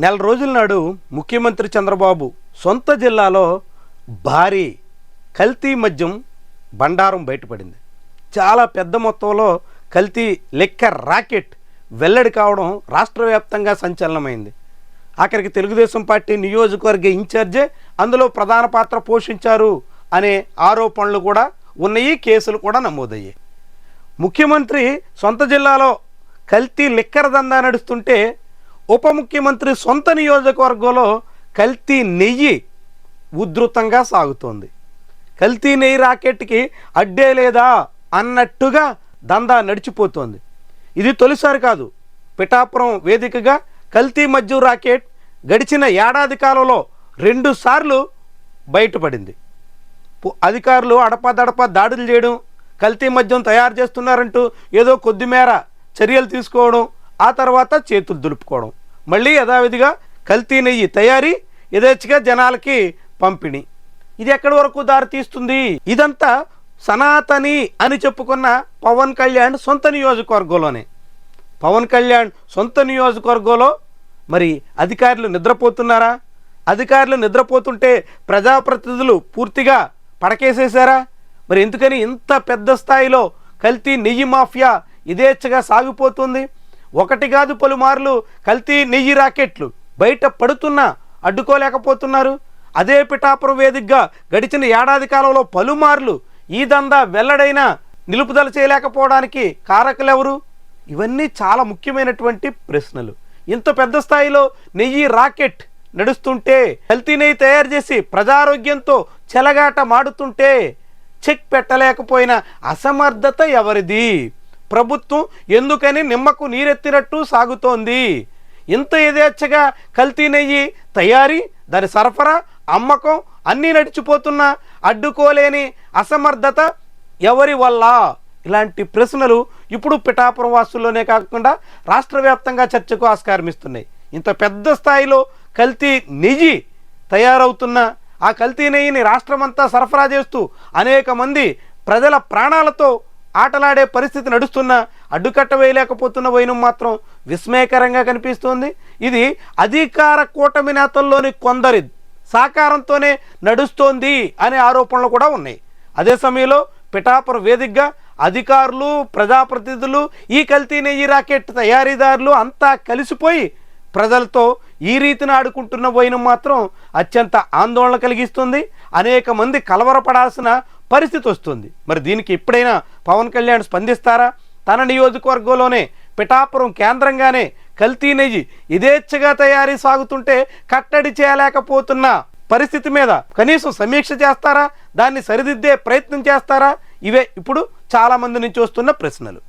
నెల రోజుల నాడు ముఖ్యమంత్రి చంద్రబాబు సొంత జిల్లాలో భారీ కల్తీ మద్యం బండారం బయటపడింది. చాలా పెద్ద మొత్తంలో కల్తీ లిక్కర్ రాకెట్ వెల్లడి కావడం రాష్ట్ర వ్యాప్తంగా సంచలనమైంది. ఆఖరికి తెలుగుదేశం పార్టీ నియోజకవర్గ ఇన్ఛార్జే అందులో ప్రధాన పాత్ర పోషించారు అనే ఆరోపణలు కూడా ఉన్నాయి, కేసులు కూడా నమోదయ్యాయి. ముఖ్యమంత్రి సొంత జిల్లాలో కల్తీ లిక్కర్ దందా నడుస్తుంటే ఉప ముఖ్యమంత్రి సొంత నియోజకవర్గంలో కల్తీ నెయ్యి ఉధృతంగా సాగుతోంది. కల్తీ నెయ్యి రాకెట్కి అడ్డే లేదా అన్నట్టుగా దందా నడిచిపోతోంది. ఇది తొలిసారి కాదు. పిఠాపురం వేదికగా కల్తీ మద్యం రాకెట్ గడిచిన ఏడాది కాలంలో 2 సార్లు బయటపడింది. అధికారులు అడపాదడపా దాడులు చేయడం, కల్తీ మద్యం తయారు చేస్తున్నారంటూ ఏదో కొద్దిమేర చర్యలు తీసుకోవడం, ఆ తర్వాత చేతులు దులుపుకోవడం, మళ్ళీ యథావిధిగా కల్తీ నెయ్యి తయారీ యథేచ్ఛగా జనాలకి పంపిణీ. ఇది ఎక్కడి వరకు దారి తీస్తుంది? ఇదంతా సనాతని అని చెప్పుకున్న పవన్ కళ్యాణ్ సొంత నియోజకవర్గంలోనే. పవన్ కళ్యాణ్ సొంత నియోజకవర్గంలో మరి అధికారులు నిద్రపోతున్నారా? అధికారులు నిద్రపోతుంటే ప్రజాప్రతినిధులు పూర్తిగా పడకేసేశారా? మరి ఎందుకని ఇంత పెద్ద స్థాయిలో కల్తీ నెయ్యి మాఫియా యథేచ్ఛగా సాగిపోతుంది? ఒకటి కాదు పలుమార్లు కల్తీ నెయ్యి రాకెట్లు బయట పడుతున్నా అడ్డుకోలేకపోతున్నారు. అదే పిఠాపురం వేదికగా గడిచిన ఏడాది కాలంలో పలుమార్లు ఈ దందా వెల్లడైనా నిలుపుదల చేయలేకపోవడానికి కారకులెవరు? ఇవన్నీ చాలా ముఖ్యమైనటువంటి ప్రశ్నలు. ఇంత పెద్ద స్థాయిలో నెయ్యి రాకెట్ నడుస్తుంటే, కల్తీ నెయ్యి తయారు చేసి ప్రజారోగ్యంతో చెలగాట మాడుతుంటే చెక్ పెట్టలేకపోయిన అసమర్థత ఎవరిది? ప్రభుత్వం ఎందుకని నిమ్మకు నీరెత్తినట్టు సాగుతోంది? ఇంత యథేచ్ఛగా కల్తీ నెయ్యి తయారీ, దాని సరఫరా, అమ్మకం అన్నీ నడిచిపోతున్నా అడ్డుకోలేని అసమర్థత ఎవరి వల్ల? ఇలాంటి ప్రశ్నలు ఇప్పుడు పిఠాపురం వాసుల్లోనే కాకుండా రాష్ట్ర వ్యాప్తంగా చర్చకు ఆస్కారం ఇస్తున్నాయి. ఇంత పెద్ద స్థాయిలో కల్తీ నెయ్యి తయారవుతున్న ఆ కల్తీ నెయ్యిని రాష్ట్రమంతా సరఫరా చేస్తూ అనేక మంది ప్రజల ప్రాణాలతో ఆటలాడే పరిస్థితి నడుస్తున్నా అడ్డుకట్ట వేయలేకపోతున్న వైనం మాత్రం విస్మయకరంగా కనిపిస్తోంది. ఇది అధికార కూటమి నేతల్లోని కొందరి సహకారంతోనే నడుస్తోంది అనే ఆరోపణలు కూడా ఉన్నాయి. అదే సమయంలో పిఠాపురం వేదికగా అధికారులు, ప్రజాప్రతినిధులు, ఈ కల్తీ నెయ్యి రాకెట్ తయారీదారులు అంతా కలిసిపోయి ప్రజలతో ఈ రీతిని ఆడుకుంటున్న వైనం మాత్రం అత్యంత ఆందోళన కలిగిస్తుంది. అనేక మంది కలవరపడాల్సిన పరిస్థితి వస్తుంది. మరి దీనికి ఎప్పుడైనా పవన్ కళ్యాణ్ స్పందిస్తారా? తన నియోజకవర్గంలోనే పిఠాపురం కేంద్రంగానే కల్తీ నెయ్యి యథేచ్ఛగా తయారీ సాగుతుంటే కట్టడి చేయలేకపోతున్న పరిస్థితి మీద కనీసం సమీక్ష చేస్తారా? దాన్ని సరిదిద్దే ప్రయత్నం చేస్తారా? ఇవే ఇప్పుడు చాలా మంది నుంచి వస్తున్న ప్రశ్నలు.